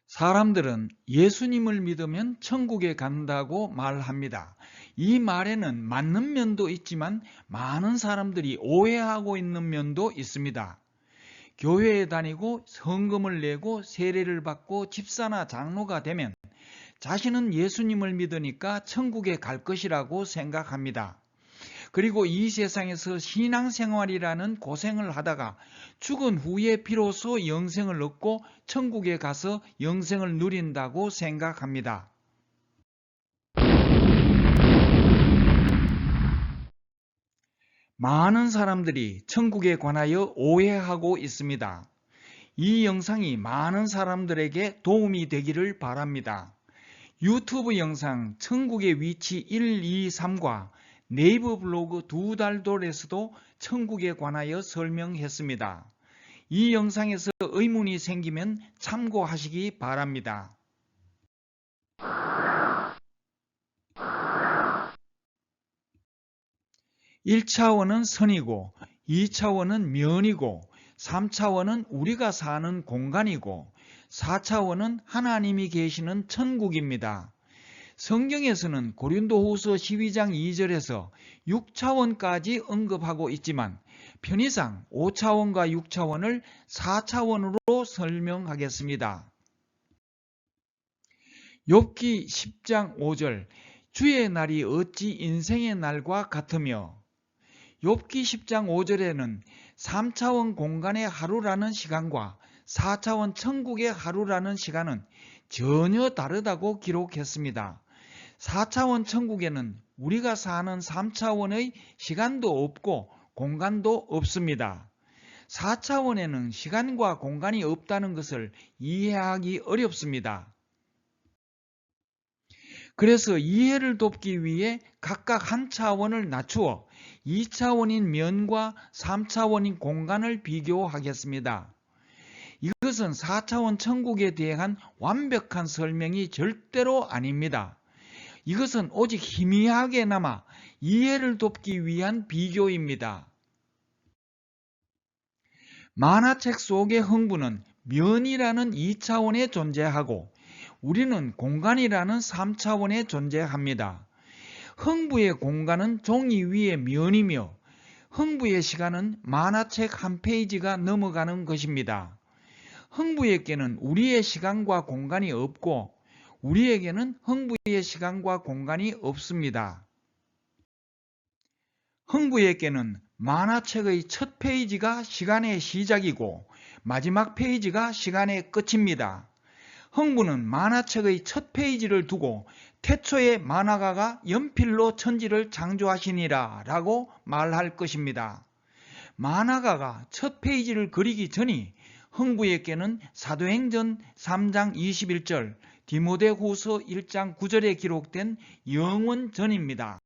사람들은 예수님을 믿으면 천국에 간다고 말합니다. 이 말에는 맞는 면도 있지만 많은 사람들이 오해하고 있는 면도 있습니다. 교회에 다니고 헌금을 내고 세례를 받고 집사나 장로가 되면 자신은 예수님을 믿으니까 천국에 갈 것이라고 생각합니다. 그리고 이 세상에서 신앙생활이라는 고생을 하다가 죽은 후에 비로소 영생을 얻고 천국에 가서 영생을 누린다고 생각합니다. 많은 사람들이 천국에 관하여 오해하고 있습니다. 이 영상이 많은 사람들에게 도움이 되기를 바랍니다. 유튜브 영상 천국의 위치 1, 2, 3과 네이버 블로그 두 달돌에서도 천국에 관하여 설명했습니다. 이 영상에서 의문이 생기면 참고하시기 바랍니다. 1차원은 선이고 2차원은 면이고 3차원은 우리가 사는 공간이고 4차원은 하나님이 계시는 천국입니다. 성경에서는 고린도후서 12장 2절에서 6차원까지 언급하고 있지만 편의상 5차원과 6차원을 4차원으로 설명하겠습니다. 욥기 10장 5절 주의 날이 어찌 인생의 날과 같으며 욥기 10장 5절에는 3차원 공간의 하루라는 시간과 4차원 천국의 하루라는 시간은 전혀 다르다고 기록했습니다. 4차원 천국에는 우리가 사는 3차원의 시간도 없고 공간도 없습니다. 4차원에는 시간과 공간이 없다는 것을 이해하기 어렵습니다. 그래서 이해를 돕기 위해 각각 한 차원을 낮추어 2차원인 면과 3차원인 공간을 비교하겠습니다. 이것은 4차원 천국에 대한 완벽한 설명이 절대로 아닙니다. 이것은 오직 희미하게나마 이해를 돕기 위한 비교입니다. 만화책 속의 흥부는 면이라는 2차원에 존재하고 우리는 공간이라는 3차원에 존재합니다. 흥부의 공간은 종이 위의 면이며 흥부의 시간은 만화책 한 페이지가 넘어가는 것입니다. 흥부에게는 우리의 시간과 공간이 없고 우리에게는 흥부의 시간과 공간이 없습니다. 흥부에게는 만화책의 첫 페이지가 시간의 시작이고 마지막 페이지가 시간의 끝입니다. 흥부는 만화책의 첫 페이지를 두고 태초에 만화가가 연필로 천지를 창조하시니라 라고 말할 것입니다. 만화가가 첫 페이지를 그리기 전이 흥부에게는 사도행전 3장 21절, 디모데후서 1장 9절에 기록된 영원 전입니다.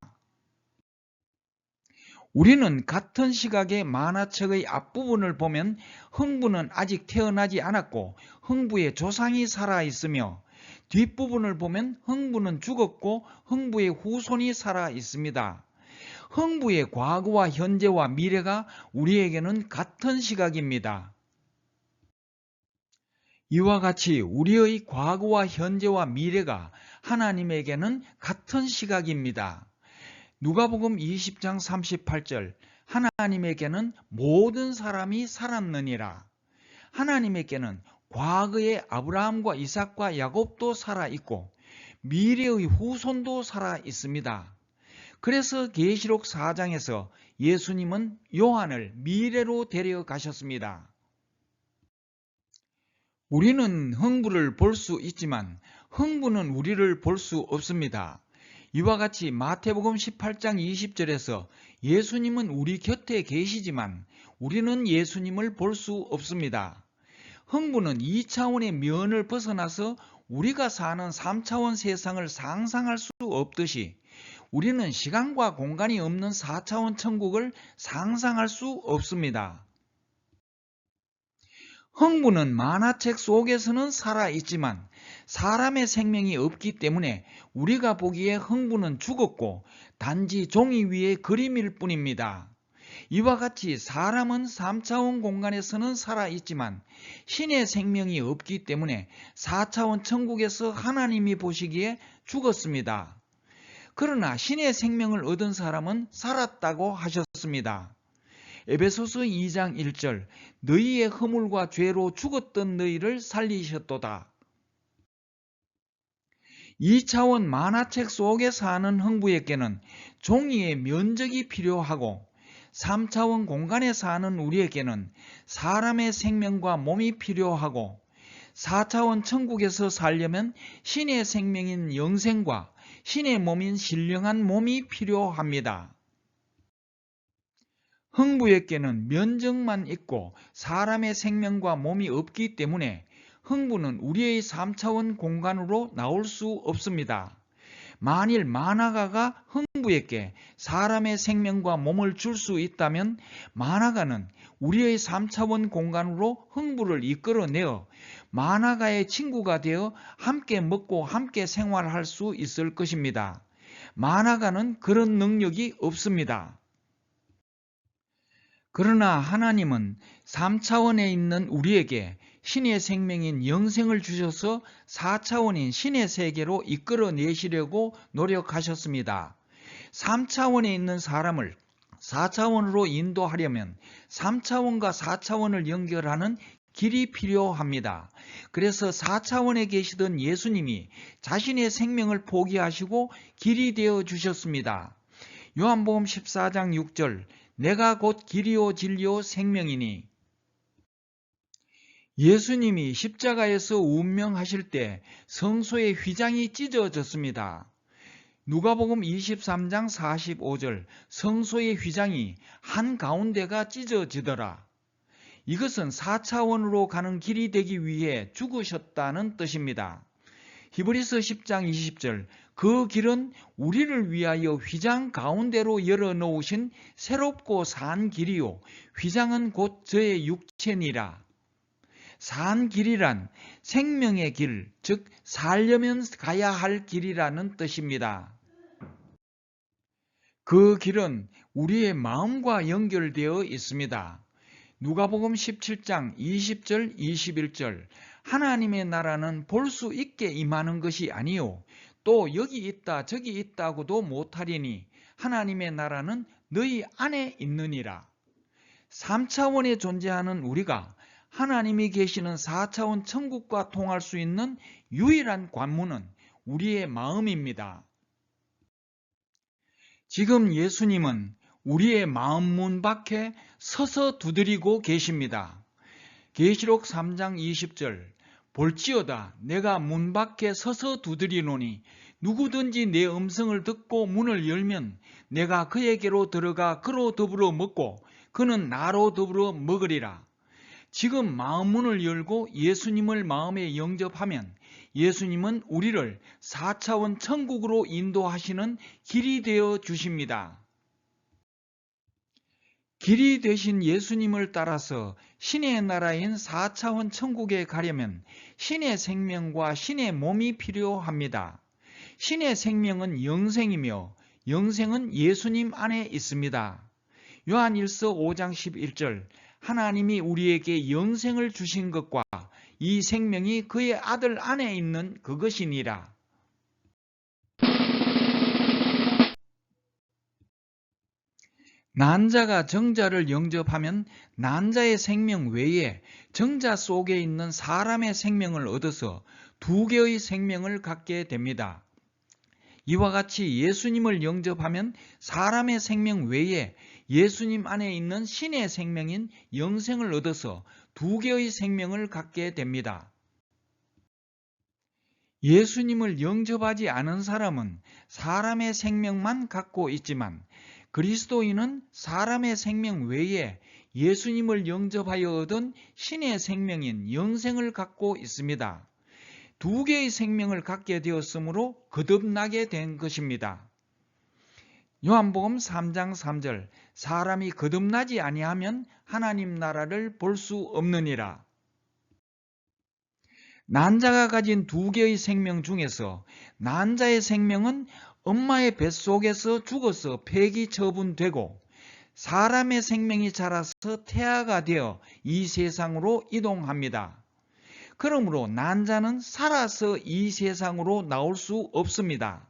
우리는 같은 시각의 만화책의 앞부분을 보면 흥부는 아직 태어나지 않았고 흥부의 조상이 살아있으며 뒷부분을 보면 흥부는 죽었고 흥부의 후손이 살아있습니다. 흥부의 과거와 현재와 미래가 우리에게는 같은 시각입니다. 이와 같이 우리의 과거와 현재와 미래가 하나님에게는 같은 시각입니다. 누가복음 20장 38절 하나님에게는 모든 사람이 살았느니라. 하나님에게는 과거의 아브라함과 이삭과 야곱도 살아있고 미래의 후손도 살아있습니다. 그래서 계시록 4장에서 예수님은 요한을 미래로 데려가셨습니다. 우리는 흥부를 볼 수 있지만 흥부는 우리를 볼 수 없습니다. 이와 같이 마태복음 18장 20절에서 예수님은 우리 곁에 계시지만 우리는 예수님을 볼 수 없습니다. 흥부는 2차원의 면을 벗어나서 우리가 사는 3차원 세상을 상상할 수 없듯이 우리는 시간과 공간이 없는 4차원 천국을 상상할 수 없습니다. 흥부는 만화책 속에서는 살아있지만 사람의 생명이 없기 때문에 우리가 보기에 흥부는 죽었고 단지 종이 위의 그림일 뿐입니다. 이와 같이 사람은 3차원 공간에서는 살아있지만 신의 생명이 없기 때문에 4차원 천국에서 하나님이 보시기에 죽었습니다. 그러나 신의 생명을 얻은 사람은 살았다고 하셨습니다. 에베소서 2장 1절 너희의 허물과 죄로 죽었던 너희를 살리셨도다. 2차원 만화책 속에 사는 흥부에게는 종이의 면적이 필요하고 3차원 공간에 사는 우리에게는 사람의 생명과 몸이 필요하고 4차원 천국에서 살려면 신의 생명인 영생과 신의 몸인 신령한 몸이 필요합니다. 흥부에게는 면적만 있고 사람의 생명과 몸이 없기 때문에 흥부는 우리의 3차원 공간으로 나올 수 없습니다. 만일 만화가가 흥부에게 사람의 생명과 몸을 줄 수 있다면 만화가는 우리의 3차원 공간으로 흥부를 이끌어내어 만화가의 친구가 되어 함께 먹고 함께 생활할 수 있을 것입니다. 만화가는 그런 능력이 없습니다. 그러나 하나님은 3차원에 있는 우리에게 신의 생명인 영생을 주셔서 4차원인 신의 세계로 이끌어내시려고 노력하셨습니다. 3차원에 있는 사람을 4차원으로 인도하려면 3차원과 4차원을 연결하는 길이 필요합니다. 그래서 4차원에 계시던 예수님이 자신의 생명을 포기하시고 길이 되어 주셨습니다. 요한복음 14장 6절 내가 곧 길이요 진리요 생명이니 예수님이 십자가에서 운명하실 때 성소의 휘장이 찢어졌습니다. 누가복음 23장 45절 성소의 휘장이 한가운데가 찢어지더라. 이것은 4차원으로 가는 길이 되기 위해 죽으셨다는 뜻입니다. 히브리서 10장 20절 그 길은 우리를 위하여 휘장 가운데로 열어놓으신 새롭고 산 길이요 휘장은 곧 저의 육체니라. 산 길이란 생명의 길, 즉 살려면 가야 할 길이라는 뜻입니다. 그 길은 우리의 마음과 연결되어 있습니다. 누가복음 17장 20절 21절 하나님의 나라는 볼 수 있게 임하는 것이 아니요 또 여기 있다 저기 있다고도 못하리니 하나님의 나라는 너희 안에 있느니라. 3차원에 존재하는 우리가 하나님이 계시는 4차원 천국과 통할 수 있는 유일한 관문은 우리의 마음입니다. 지금 예수님은 우리의 마음 문 밖에 서서 두드리고 계십니다. 계시록 3장 20절 볼지어다 내가 문 밖에 서서 두드리노니 누구든지 내 음성을 듣고 문을 열면 내가 그에게로 들어가 그로 더불어 먹고 그는 나로 더불어 먹으리라. 지금 마음문을 열고 예수님을 마음에 영접하면 예수님은 우리를 4차원 천국으로 인도하시는 길이 되어 주십니다. 길이 되신 예수님을 따라서 신의 나라인 4차원 천국에 가려면 신의 생명과 신의 몸이 필요합니다. 신의 생명은 영생이며 영생은 예수님 안에 있습니다. 요한일서 5장 11절 하나님이 우리에게 영생을 주신 것과 이 생명이 그의 아들 안에 있는 그것이니라. 난자가 정자를 영접하면 난자의 생명 외에 정자 속에 있는 사람의 생명을 얻어서 두 개의 생명을 갖게 됩니다. 이와 같이 예수님을 영접하면 사람의 생명 외에 예수님 안에 있는 신의 생명인 영생을 얻어서 두 개의 생명을 갖게 됩니다. 예수님을 영접하지 않은 사람은 사람의 생명만 갖고 있지만 그리스도인은 사람의 생명 외에 예수님을 영접하여 얻은 신의 생명인 영생을 갖고 있습니다. 두 개의 생명을 갖게 되었으므로 거듭나게 된 것입니다. 요한복음 3장 3절 사람이 거듭나지 아니하면 하나님 나라를 볼 수 없느니라. 난자가 가진 두 개의 생명 중에서 난자의 생명은 엄마의 뱃속에서 죽어서 폐기 처분되고 사람의 생명이 자라서 태아가 되어 이 세상으로 이동합니다. 그러므로 난자는 살아서 이 세상으로 나올 수 없습니다.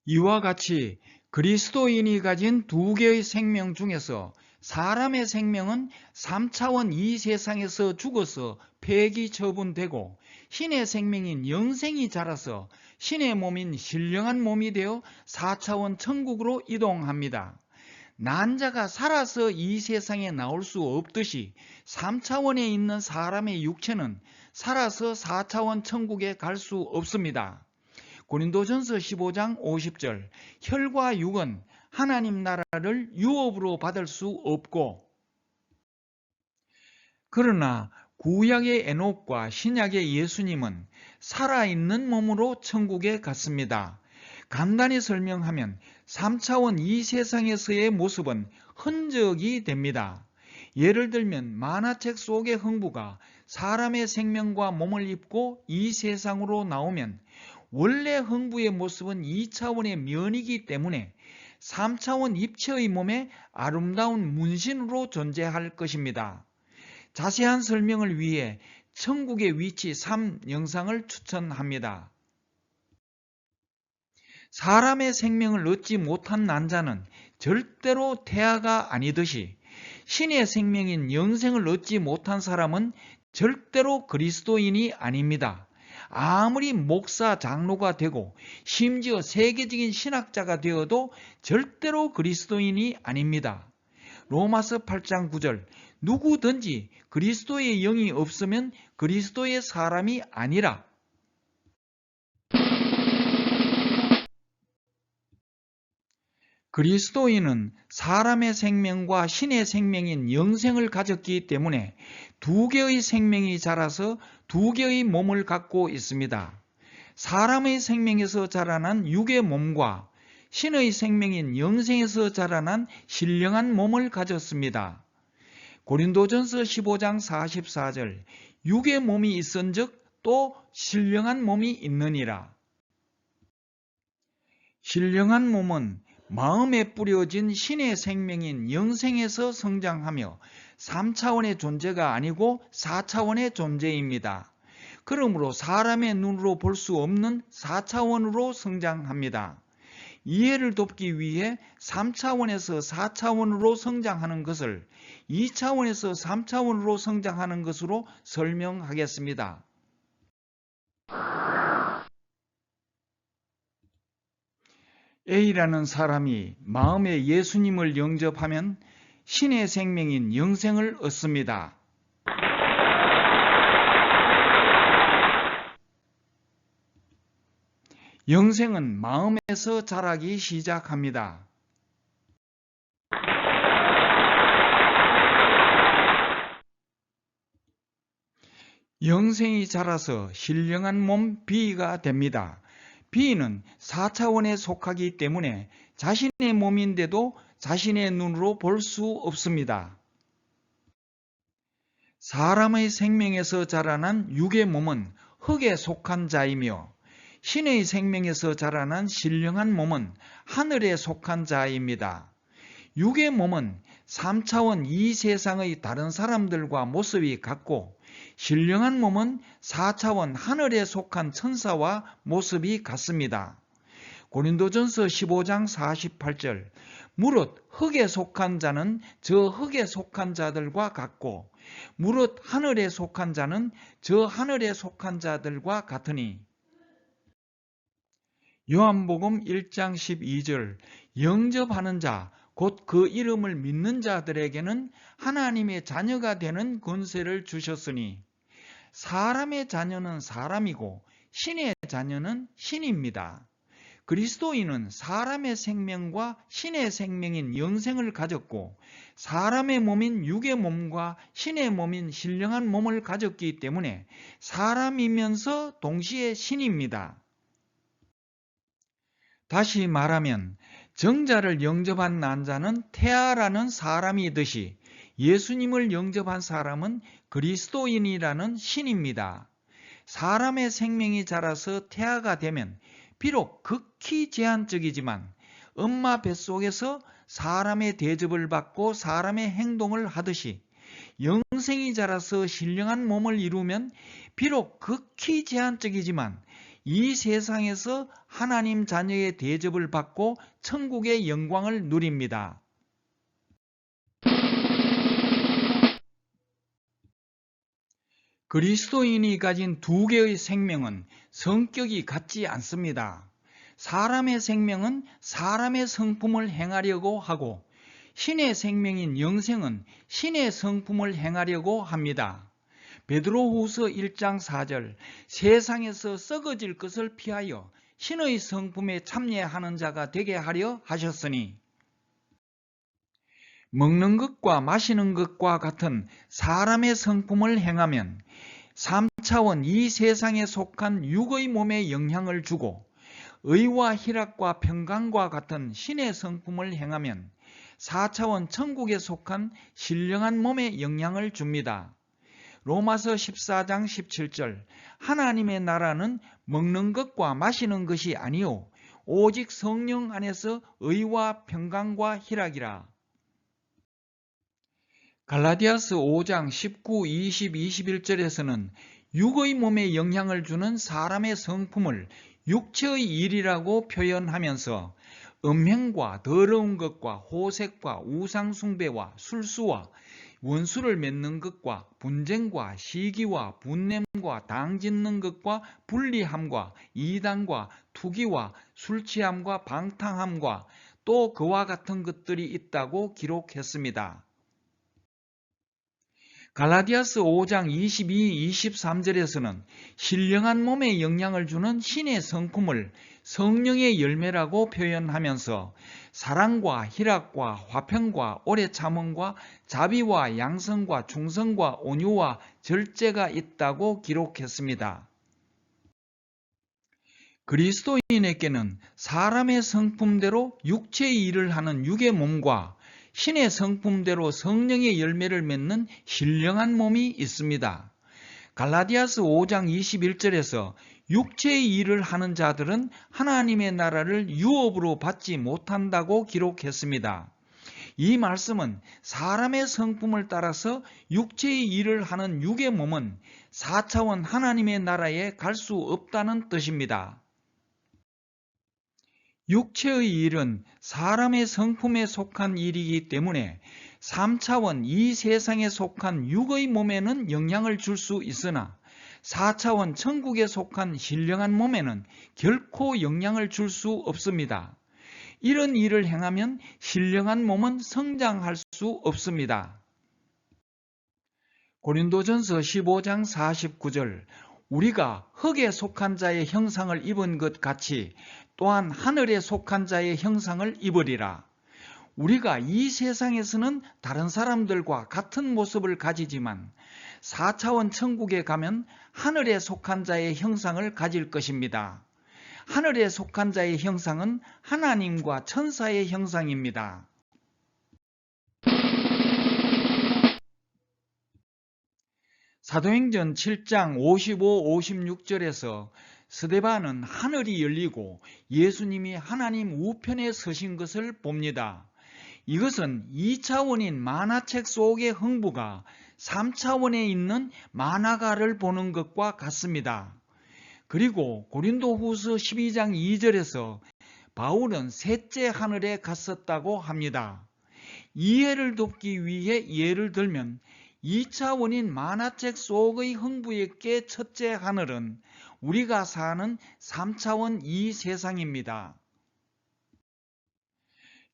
이와 같이 그리스도인이 가진 두 개의 생명 중에서 사람의 생명은 3차원 이 세상에서 죽어서 폐기 처분되고, 신의 생명인 영생이 자라서 신의 몸인 신령한 몸이 되어 4차원 천국으로 이동합니다. 난자가 살아서 이 세상에 나올 수 없듯이 3차원에 있는 사람의 육체는 살아서 4차원 천국에 갈 수 없습니다. 고린도전서 15장 50절, 혈과 육은 하나님 나라를 유업으로 받을 수 없고, 그러나 구약의 에녹과 신약의 예수님은 살아있는 몸으로 천국에 갔습니다. 간단히 설명하면 3차원 이 세상에서의 모습은 흔적이 됩니다. 예를 들면 만화책 속의 흥부가 사람의 생명과 몸을 입고 이 세상으로 나오면 원래 흥부의 모습은 2차원의 면이기 때문에 3차원 입체의 몸에 아름다운 문신으로 존재할 것입니다. 자세한 설명을 위해 천국의 위치 3 영상을 추천합니다. 사람의 생명을 얻지 못한 난자는 절대로 태아가 아니듯이 신의 생명인 영생을 얻지 못한 사람은 절대로 그리스도인이 아닙니다. 아무리 목사, 장로가 되고 심지어 세계적인 신학자가 되어도 절대로 그리스도인이 아닙니다. 로마서 8장 9절, 누구든지 그리스도의 영이 없으면 그리스도의 사람이 아니라. 그리스도인은 사람의 생명과 신의 생명인 영생을 가졌기 때문에 두 개의 생명이 자라서 두 개의 몸을 갖고 있습니다. 사람의 생명에서 자라난 육의 몸과 신의 생명인 영생에서 자라난 신령한 몸을 가졌습니다. 고린도전서 15장 44절, 육의 몸이 있은즉 또 신령한 몸이 있느니라. 신령한 몸은 마음에 뿌려진 신의 생명인 영생에서 성장하며 3차원의 존재가 아니고 4차원의 존재입니다. 그러므로 사람의 눈으로 볼 수 없는 4차원으로 성장합니다. 이해를 돕기 위해 3차원에서 4차원으로 성장하는 것을 2차원에서 3차원으로 성장하는 것으로 설명하겠습니다. A라는 사람이 마음에 예수님을 영접하면 신의 생명인 영생을 얻습니다. 영생은 마음에서 자라기 시작합니다. 영생이 자라서 신령한 몸 B가 됩니다. B는 4차원에 속하기 때문에 자신의 몸인데도 자신의 눈으로 볼 수 없습니다. 사람의 생명에서 자라난 육의 몸은 흙에 속한 자이며 신의 생명에서 자라난 신령한 몸은 하늘에 속한 자입니다. 육의 몸은 3차원 이 세상의 다른 사람들과 모습이 같고 신령한 몸은 4차원 하늘에 속한 천사와 모습이 같습니다. 고린도전서 15장 48절, 무릇 흙에 속한 자는 저 흙에 속한 자들과 같고 무릇 하늘에 속한 자는 저 하늘에 속한 자들과 같으니. 요한복음 1장 12절, 영접하는 자 곧 그 이름을 믿는 자들에게는 하나님의 자녀가 되는 권세를 주셨으니. 사람의 자녀는 사람이고 신의 자녀는 신입니다. 그리스도인은 사람의 생명과 신의 생명인 영생을 가졌고 사람의 몸인 육의 몸과 신의 몸인 신령한 몸을 가졌기 때문에 사람이면서 동시에 신입니다. 다시 말하면 정자를 영접한 난자는 태아라는 사람이듯이 예수님을 영접한 사람은 그리스도인이라는 신입니다. 사람의 생명이 자라서 태아가 되면 비록 극히 제한적이지만 엄마 뱃속에서 사람의 대접을 받고 사람의 행동을 하듯이 영생이 자라서 신령한 몸을 이루면 비록 극히 제한적이지만 이 세상에서 하나님 자녀의 대접을 받고 천국의 영광을 누립니다. 그리스도인이 가진 두 개의 생명은 성격이 같지 않습니다. 사람의 생명은 사람의 성품을 행하려고 하고 신의 생명인 영생은 신의 성품을 행하려고 합니다. 베드로후서 1장 4절 세상에서 썩어질 것을 피하여 신의 성품에 참여하는 자가 되게 하려 하셨으니 먹는 것과 마시는 것과 같은 사람의 성품을 행하면 3차원 이 세상에 속한 육의 몸에 영향을 주고 의와 희락과 평강과 같은 신의 성품을 행하면 4차원 천국에 속한 신령한 몸에 영향을 줍니다. 로마서 14장 17절 하나님의 나라는 먹는 것과 마시는 것이 아니요 오직 성령 안에서 의와 평강과 희락이라. 갈라디아서 5장 19, 20, 21절에서는 육의 몸에 영향을 주는 사람의 성품을 육체의 일이라고 표현하면서 음행과 더러운 것과 호색과 우상숭배와 술수와 원수를 맺는 것과 분쟁과 시기와 분냄과 당짓는 것과 불리함과 이단과 투기와 술취함과 방탕함과 또 그와 같은 것들이 있다고 기록했습니다. 갈라디아서 5장 22, 23절에서는 신령한 몸에 영향을 주는 신의 성품을 성령의 열매라고 표현하면서 사랑과 희락과 화평과 오래 참음과 자비와 양성과 충성과 온유와 절제가 있다고 기록했습니다. 그리스도인에게는 사람의 성품대로 육체의 일을 하는 육의 몸과 신의 성품대로 성령의 열매를 맺는 신령한 몸이 있습니다. 갈라디아서 5장 21절에서 육체의 일을 하는 자들은 하나님의 나라를 유업으로 받지 못한다고 기록했습니다. 이 말씀은 사람의 성품을 따라서 육체의 일을 하는 육의 몸은 4차원 하나님의 나라에 갈 수 없다는 뜻입니다. 육체의 일은 사람의 성품에 속한 일이기 때문에 3차원 이 세상에 속한 육의 몸에는 영향을 줄 수 있으나 4차원 천국에 속한 신령한 몸에는 결코 영향을 줄 수 없습니다. 이런 일을 행하면 신령한 몸은 성장할 수 없습니다. 고린도전서 15장 49절 우리가 흙에 속한 자의 형상을 입은 것 같이 또한 하늘에 속한 자의 형상을 입으리라. 우리가 이 세상에서는 다른 사람들과 같은 모습을 가지지만 4차원 천국에 가면 하늘에 속한 자의 형상을 가질 것입니다. 하늘에 속한 자의 형상은 하나님과 천사의 형상입니다. 사도행전 7장 55, 56절에서 스데반은 하늘이 열리고 예수님이 하나님 우편에 서신 것을 봅니다. 이것은 2차원인 만화책 속의 흥부가 3차원에 있는 만화가를 보는 것과 같습니다. 그리고 고린도후서 12장 2절에서 바울은 셋째 하늘에 갔었다고 합니다. 이해를 돕기 위해 예를 들면 2차원인 만화책 속의 흥부에게 첫째 하늘은 우리가 사는 3차원 이 세상입니다.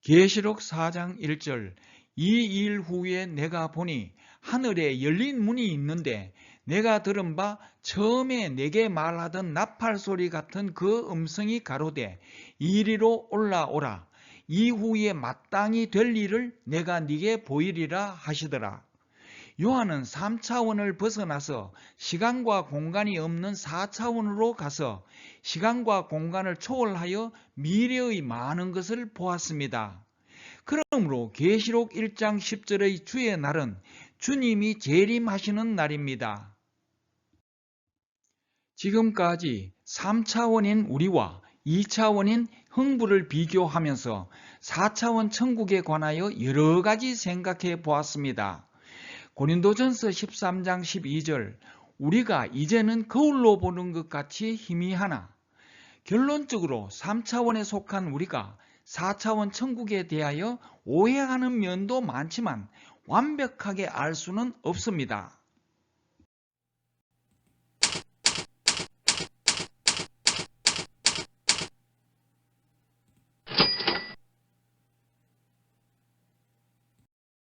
계시록 4장 1절 이 일 후에 내가 보니 하늘에 열린 문이 있는데 내가 들은 바 처음에 내게 말하던 나팔 소리 같은 그 음성이 가로되 이리로 올라오라 이후에 마땅히 될 일을 내가 네게 보이리라 하시더라. 요한은 3차원을 벗어나서 시간과 공간이 없는 4차원으로 가서 시간과 공간을 초월하여 미래의 많은 것을 보았습니다. 그러므로 계시록 1장 10절의 주의 날은 주님이 재림하시는 날입니다. 지금까지 3차원인 우리와 2차원인 흥부를 비교하면서 4차원 천국에 관하여 여러 가지 생각해 보았습니다. 고린도전서 13장 12절 우리가 이제는 거울로 보는 것 같이 희미하나 결론적으로 3차원에 속한 우리가 4차원 천국에 대하여 오해하는 면도 많지만 완벽하게 알 수는 없습니다.